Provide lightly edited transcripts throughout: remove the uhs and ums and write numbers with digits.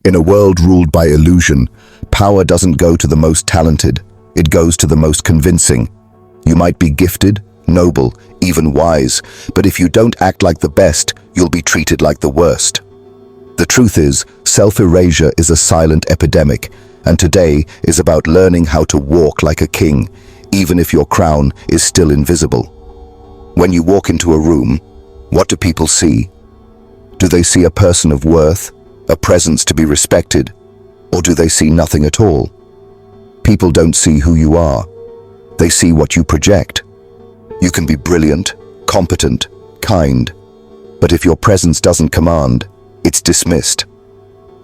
In a world ruled by illusion, power doesn't go to the most talented, it goes to the most convincing. You might be gifted, noble, even wise, but if you don't act like the best, you'll be treated like the worst. The truth is, self-erasure is a silent epidemic, and today is about learning how to walk like a king, even if your crown is still invisible. When you walk into a room, what do people see? Do they see a person of worth, a presence to be respected, or do they see nothing at all? People don't see who you are. They see what you project. You can be brilliant, competent, kind, but if your presence doesn't command, it's dismissed.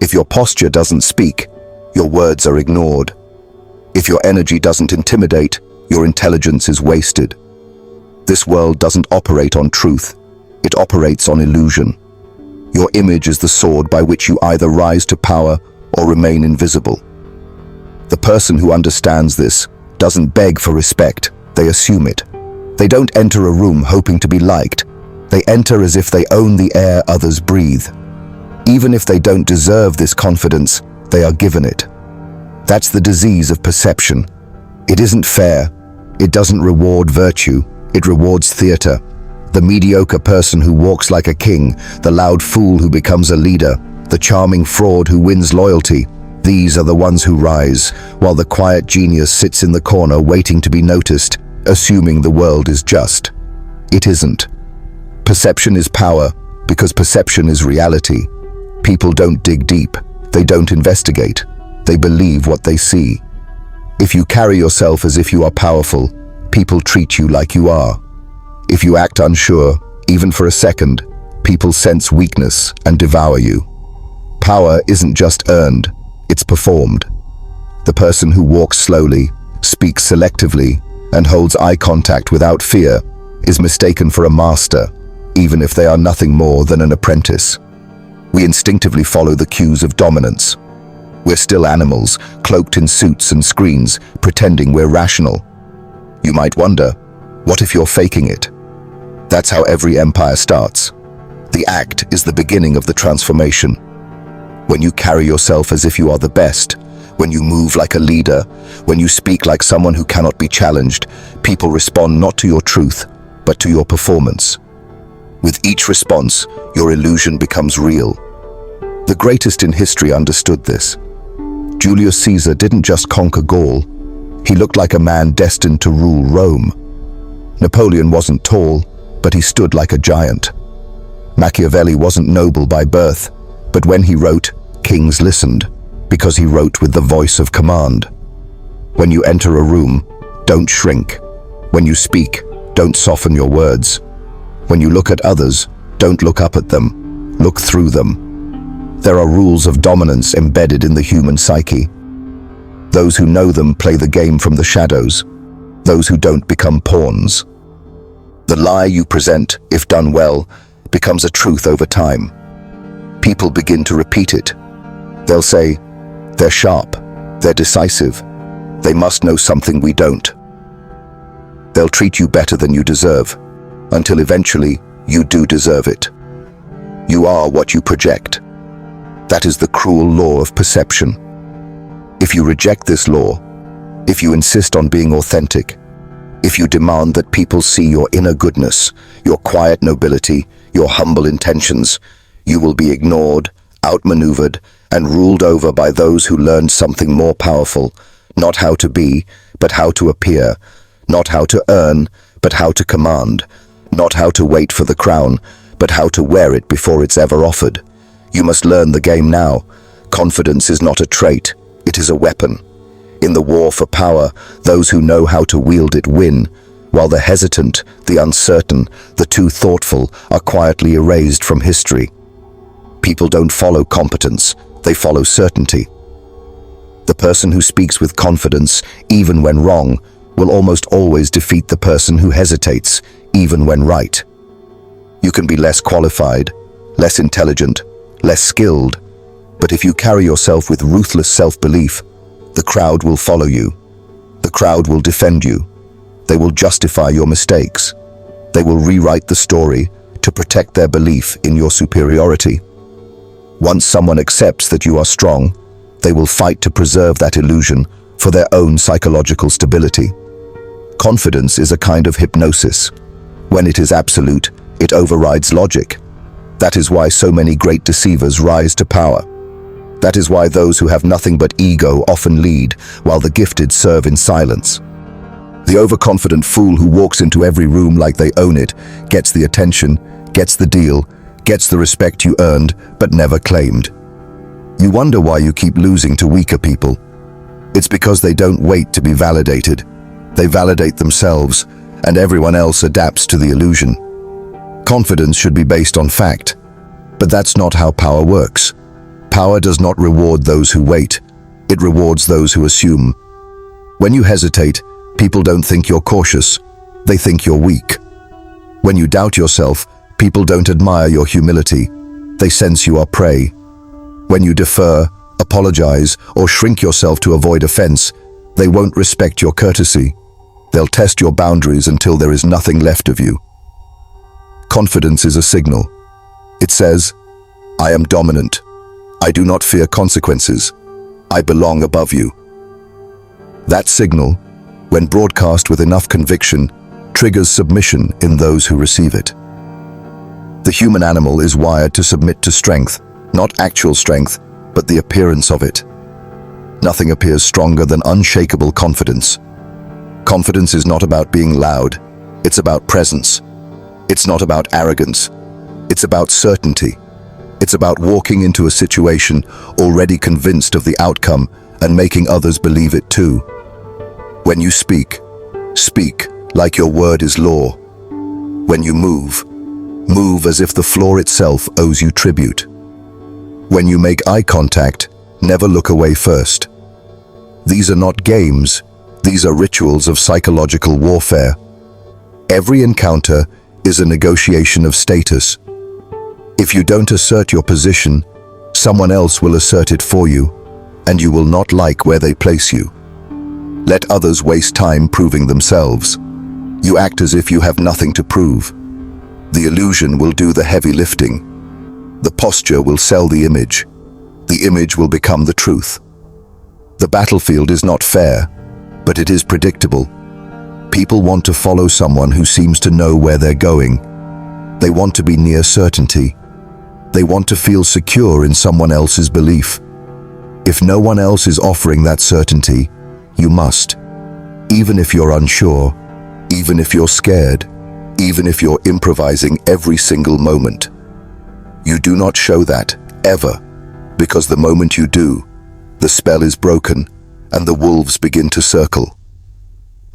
If your posture doesn't speak, your words are ignored. If your energy doesn't intimidate, your intelligence is wasted. This world doesn't operate on truth, it operates on illusion. Your image is the sword by which you either rise to power or remain invisible. The person who understands this doesn't beg for respect, they assume it. They don't enter a room hoping to be liked. They enter as if they own the air others breathe. Even if they don't deserve this confidence, they are given it. That's the disease of perception. It isn't fair. It doesn't reward virtue. It rewards theater. The mediocre person who walks like a king, the loud fool who becomes a leader, the charming fraud who wins loyalty. These are the ones who rise, while the quiet genius sits in the corner waiting to be noticed, assuming the world is just. It isn't. Perception is power, because perception is reality. People don't dig deep. They don't investigate. They believe what they see. If you carry yourself as if you are powerful, people treat you like you are. If you act unsure, even for a second, people sense weakness and devour you. Power isn't just earned, it's performed. The person who walks slowly, speaks selectively, and holds eye contact without fear is mistaken for a master, even if they are nothing more than an apprentice. We instinctively follow the cues of dominance. We're still animals, cloaked in suits and screens, pretending we're rational. You might wonder, what if you're faking it? That's how every empire starts. The act is the beginning of the transformation. When you carry yourself as if you are the best, when you move like a leader, when you speak like someone who cannot be challenged, people respond not to your truth, but to your performance. With each response, your illusion becomes real. The greatest in history understood this. Julius Caesar didn't just conquer Gaul, he looked like a man destined to rule Rome. Napoleon wasn't tall, but he stood like a giant. Machiavelli wasn't noble by birth, but when he wrote, kings listened, because he wrote with the voice of command. When you enter a room, don't shrink. When you speak, don't soften your words. When you look at others, don't look up at them, look through them. There are rules of dominance embedded in the human psyche. Those who know them play the game from the shadows. Those who don't become pawns. The lie you present, if done well, becomes a truth over time. People begin to repeat it. They'll say, they're sharp, they're decisive, they must know something we don't. They'll treat you better than you deserve, until eventually you do deserve it. You are what you project. That is the cruel law of perception. If you reject this law, if you insist on being authentic, if you demand that people see your inner goodness, your quiet nobility, your humble intentions, you will be ignored, outmaneuvered, and ruled over by those who learned something more powerful, not how to be, but how to appear, not how to earn, but how to command, not how to wait for the crown, but how to wear it before it's ever offered. You must learn the game now. Confidence is not a trait, it is a weapon. In the war for power, those who know how to wield it win, while the hesitant, the uncertain, the too thoughtful are quietly erased from history. People don't follow competence, they follow certainty. The person who speaks with confidence, even when wrong, will almost always defeat the person who hesitates, even when right. You can be less qualified, less intelligent, less skilled, but if you carry yourself with ruthless self-belief, the crowd will follow you. The crowd will defend you. They will justify your mistakes. They will rewrite the story to protect their belief in your superiority. Once someone accepts that you are strong, they will fight to preserve that illusion for their own psychological stability. Confidence is a kind of hypnosis. When it is absolute, it overrides logic. That is why so many great deceivers rise to power. That is why those who have nothing but ego often lead, while the gifted serve in silence. The overconfident fool who walks into every room like they own it, gets the attention, gets the deal, gets the respect you earned but never claimed. You wonder why you keep losing to weaker people. It's because they don't wait to be validated. They validate themselves, and everyone else adapts to the illusion. Confidence should be based on fact, but that's not how power works. Power does not reward those who wait. It rewards those who assume. When you hesitate, people don't think you're cautious. They think you're weak. When you doubt yourself, people don't admire your humility. They sense you are prey. When you defer, apologize, or shrink yourself to avoid offense, they won't respect your courtesy. They'll test your boundaries until there is nothing left of you. Confidence is a signal. It says, I am dominant. I do not fear consequences. I belong above you. That signal, when broadcast with enough conviction, triggers submission in those who receive it. The human animal is wired to submit to strength, not actual strength, but the appearance of it. Nothing appears stronger than unshakable confidence. Confidence is not about being loud, it's about presence. It's not about arrogance, it's about certainty. It's about walking into a situation already convinced of the outcome and making others believe it too. When you speak, speak like your word is law. When you move, move as if the floor itself owes you tribute. When you make eye contact, never look away first. These are not games, these are rituals of psychological warfare. Every encounter is a negotiation of status. If you don't assert your position, someone else will assert it for you, and you will not like where they place you. Let others waste time proving themselves. You act as if you have nothing to prove. The illusion will do the heavy lifting. The posture will sell the image. The image will become the truth. The battlefield is not fair, but it is predictable. People want to follow someone who seems to know where they're going. They want to be near certainty. They want to feel secure in someone else's belief. If no one else is offering that certainty, you must. Even if you're unsure, even if you're scared, even if you're improvising every single moment. You do not show that, ever, because the moment you do, the spell is broken and the wolves begin to circle.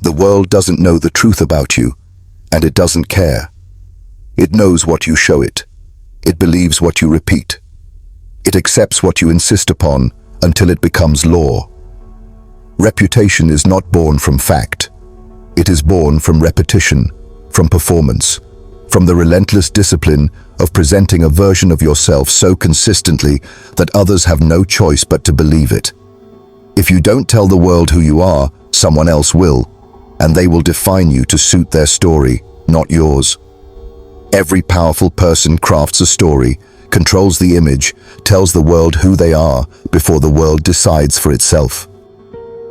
The world doesn't know the truth about you, and it doesn't care. It knows what you show it. It believes what you repeat. It accepts what you insist upon until it becomes law. Reputation is not born from fact. It is born from repetition, from performance, from the relentless discipline of presenting a version of yourself so consistently that others have no choice but to believe it. If you don't tell the world who you are, someone else will, and they will define you to suit their story, not yours. Every powerful person crafts a story, controls the image, tells the world who they are before the world decides for itself.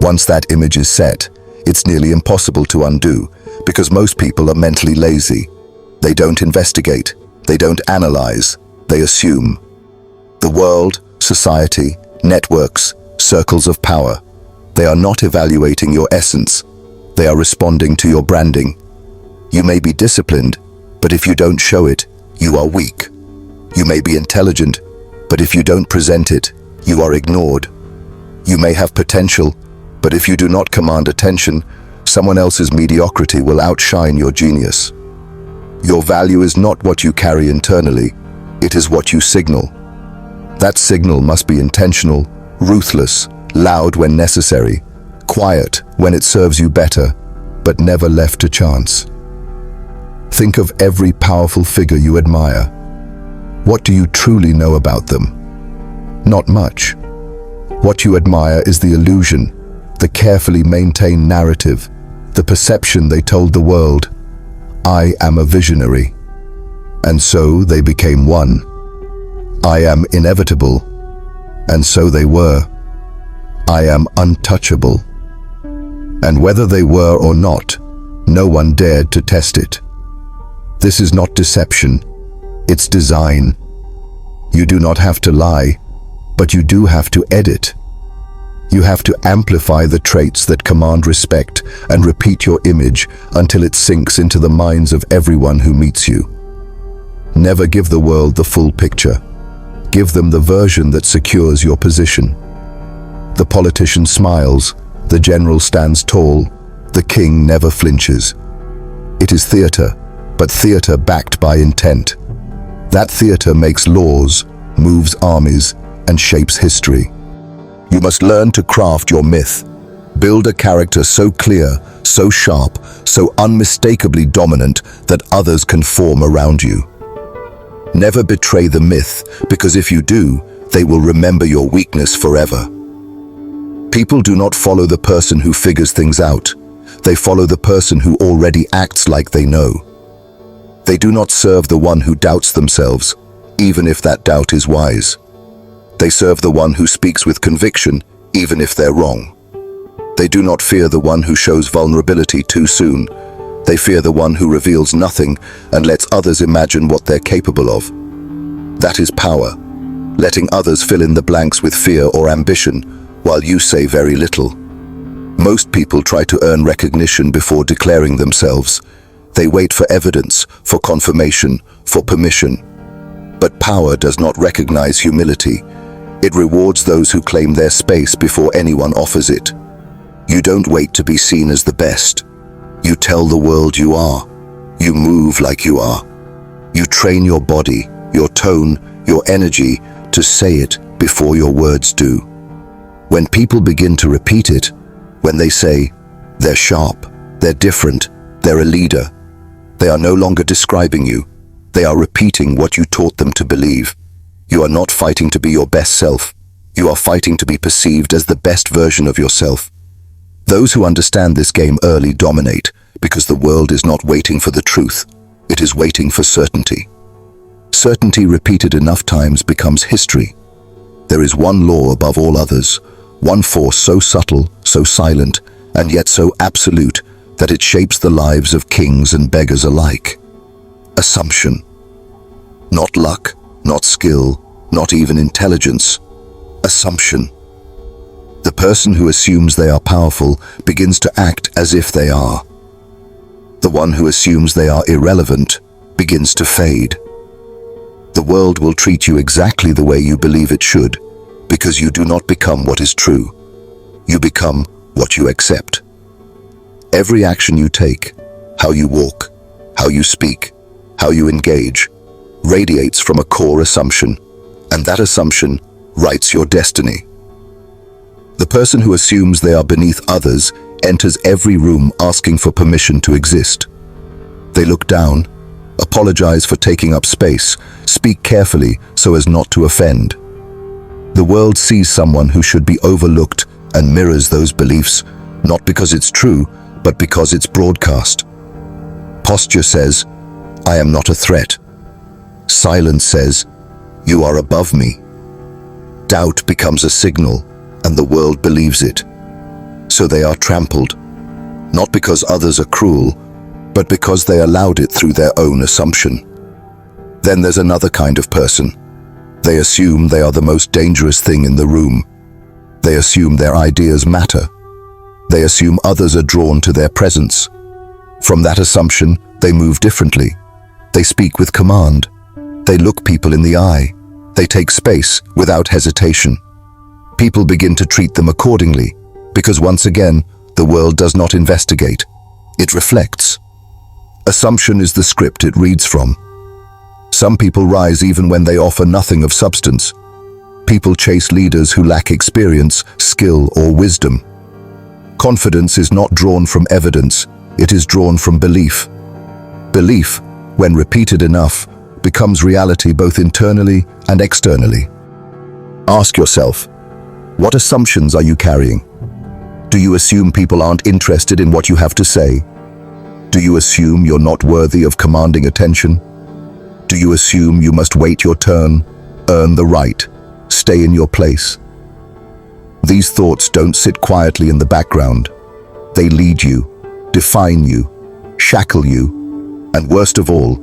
Once that image is set, it's nearly impossible to undo, because most people are mentally lazy. They don't investigate, they don't analyze, they assume. The world, society, networks, circles of power, they are not evaluating your essence, they are responding to your branding. You may be disciplined, but if you don't show it, you are weak. You may be intelligent, but if you don't present it, you are ignored. You may have potential, but if you do not command attention, someone else's mediocrity will outshine your genius. Your value is not what you carry internally, it is what you signal. That signal must be intentional, ruthless, loud when necessary, quiet when it serves you better, but never left to chance. Think of every powerful figure you admire. What do you truly know about them? Not much. What you admire is the illusion, the carefully maintained narrative, the perception they told the world. I am a visionary. And so they became one. I am inevitable, and so they were. I am untouchable. And whether they were or not, no one dared to test it. This is not deception, it's design. You do not have to lie, but you do have to edit. You have to amplify the traits that command respect and repeat your image until it sinks into the minds of everyone who meets you. Never give the world the full picture. Give them the version that secures your position. The politician smiles, the general stands tall, the king never flinches. It is theater, but theater backed by intent. That theater makes laws, moves armies, and shapes history. You must learn to craft your myth. Build a character so clear, so sharp, so unmistakably dominant that others can form around you. Never betray the myth, because if you do, they will remember your weakness forever. People do not follow the person who figures things out. They follow the person who already acts like they know. They do not serve the one who doubts themselves, even if that doubt is wise. They serve the one who speaks with conviction, even if they're wrong. They do not fear the one who shows vulnerability too soon. They fear the one who reveals nothing and lets others imagine what they're capable of. That is power, letting others fill in the blanks with fear or ambition, while you say very little. Most people try to earn recognition before declaring themselves. They wait for evidence, for confirmation, for permission. But power does not recognize humility. It rewards those who claim their space before anyone offers it. You don't wait to be seen as the best. You tell the world you are. You move like you are. You train your body, your tone, your energy to say it before your words do. When people begin to repeat it, when they say, they're sharp, they're different, they're a leader, they are no longer describing you. They are repeating what you taught them to believe. You are not fighting to be your best self. You are fighting to be perceived as the best version of yourself. Those who understand this game early dominate, because the world is not waiting for the truth. It is waiting for certainty. Certainty repeated enough times becomes history. There is one law above all others, one force so subtle, so silent, and yet so absolute that it shapes the lives of kings and beggars alike. Assumption. Not luck, not skill, not even intelligence. Assumption. The person who assumes they are powerful begins to act as if they are. The one who assumes they are irrelevant begins to fade. The world will treat you exactly the way you believe it should, because you do not become what is true. You become what you accept. Every action you take, how you walk, how you speak, how you engage, radiates from a core assumption, and that assumption writes your destiny. The person who assumes they are beneath others enters every room asking for permission to exist. They look down, apologize for taking up space, speak carefully so as not to offend. The world sees someone who should be overlooked and mirrors those beliefs, not because it's true, but because it's broadcast. Posture says, I am not a threat. Silence says, you are above me. Doubt becomes a signal, and the world believes it. So they are trampled, not because others are cruel, but because they allowed it through their own assumption. Then there's another kind of person. They assume they are the most dangerous thing in the room. They assume their ideas matter. They assume others are drawn to their presence. From that assumption, they move differently. They speak with command. They look people in the eye. They take space without hesitation. People begin to treat them accordingly, because once again, the world does not investigate. It reflects. Assumption is the script it reads from. Some people rise even when they offer nothing of substance. People chase leaders who lack experience, skill, or wisdom. Confidence is not drawn from evidence, it is drawn from belief. Belief, when repeated enough, becomes reality both internally and externally. Ask yourself, what assumptions are you carrying? Do you assume people aren't interested in what you have to say? Do you assume you're not worthy of commanding attention? Do you assume you must wait your turn? earn the right, stay in your place. These thoughts don't sit quietly in the background. They lead you, define you, shackle you, and worst of all,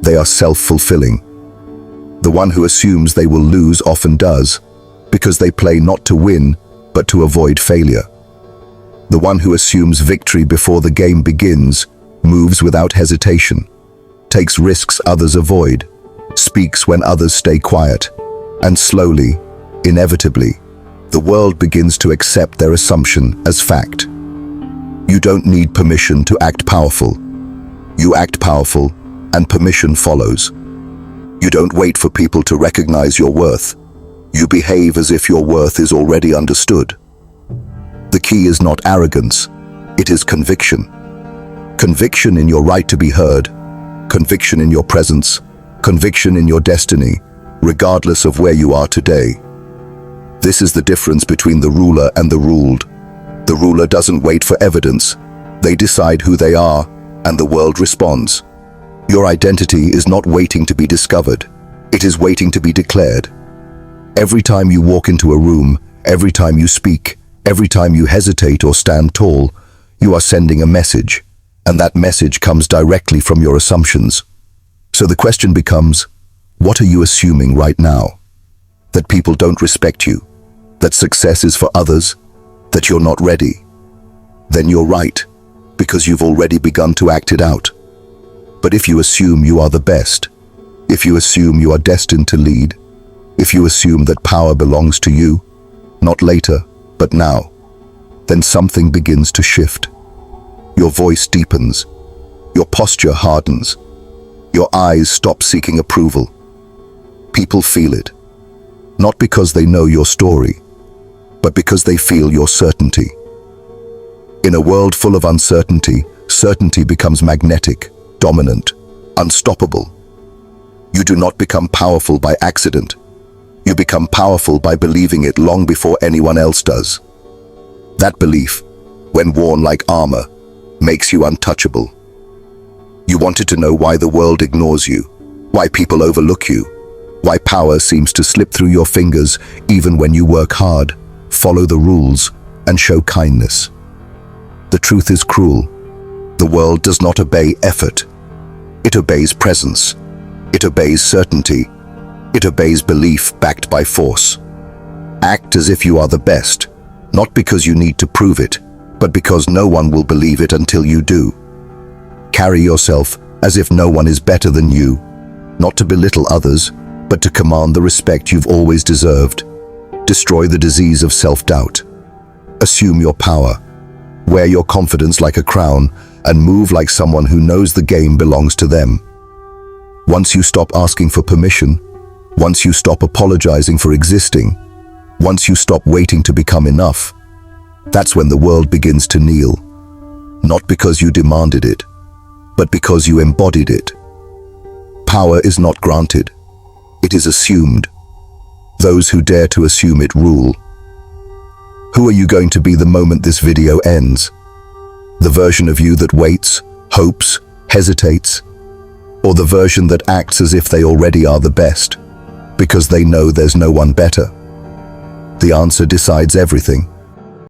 they are self-fulfilling. The one who assumes they will lose often does, because they play not to win, but to avoid failure. The one who assumes victory before the game begins moves without hesitation, takes risks others avoid, speaks when others stay quiet, and slowly, inevitably, the world begins to accept their assumption as fact. You don't need permission to act powerful. You act powerful, and permission follows. You don't wait for people to recognize your worth. You behave as if your worth is already understood. The key is not arrogance, it is conviction. Conviction in your right to be heard, conviction in your presence, conviction in your destiny, regardless of where you are today. This is the difference between the ruler and the ruled. The ruler doesn't wait for evidence. They decide who they are, and the world responds. Your identity is not waiting to be discovered. It is waiting to be declared. Every time you walk into a room, every time you speak, every time you hesitate or stand tall, you are sending a message, and that message comes directly from your assumptions. So the question becomes, what are you assuming right now? That people don't respect you? That success is for others? That you're not ready? Then you're right, because you've already begun to act it out. But if you assume you are the best, if you assume you are destined to lead, if you assume that power belongs to you, not later, but now, then something begins to shift. Your voice deepens, your posture hardens, your eyes stop seeking approval. People feel it, not because they know your story, but because they feel your certainty. In a world full of uncertainty, certainty becomes magnetic, dominant, unstoppable. You do not become powerful by accident. You become powerful by believing it long before anyone else does. That belief, when worn like armor, makes you untouchable. You wanted to know why the world ignores you, why people overlook you, why power seems to slip through your fingers even when you work hard, follow the rules, and show kindness. The truth is cruel. The world does not obey effort. It obeys presence. It obeys certainty. It obeys belief backed by force. Act as if you are the best, not because you need to prove it, but because no one will believe it until you do. Carry yourself as if no one is better than you, not to belittle others, but to command the respect you've always deserved. Destroy the disease of self-doubt. Assume your power. Wear your confidence like a crown and move like someone who knows the game belongs to them. Once you stop asking for permission, once you stop apologizing for existing, once you stop waiting to become enough, that's when the world begins to kneel. Not because you demanded it, but because you embodied it. Power is not granted. It is assumed. Those who dare to assume it rule. Who are you going to be the moment this video ends? The version of you that waits, hopes, hesitates, or the version that acts as if they already are the best, because they know there's no one better? The answer decides everything.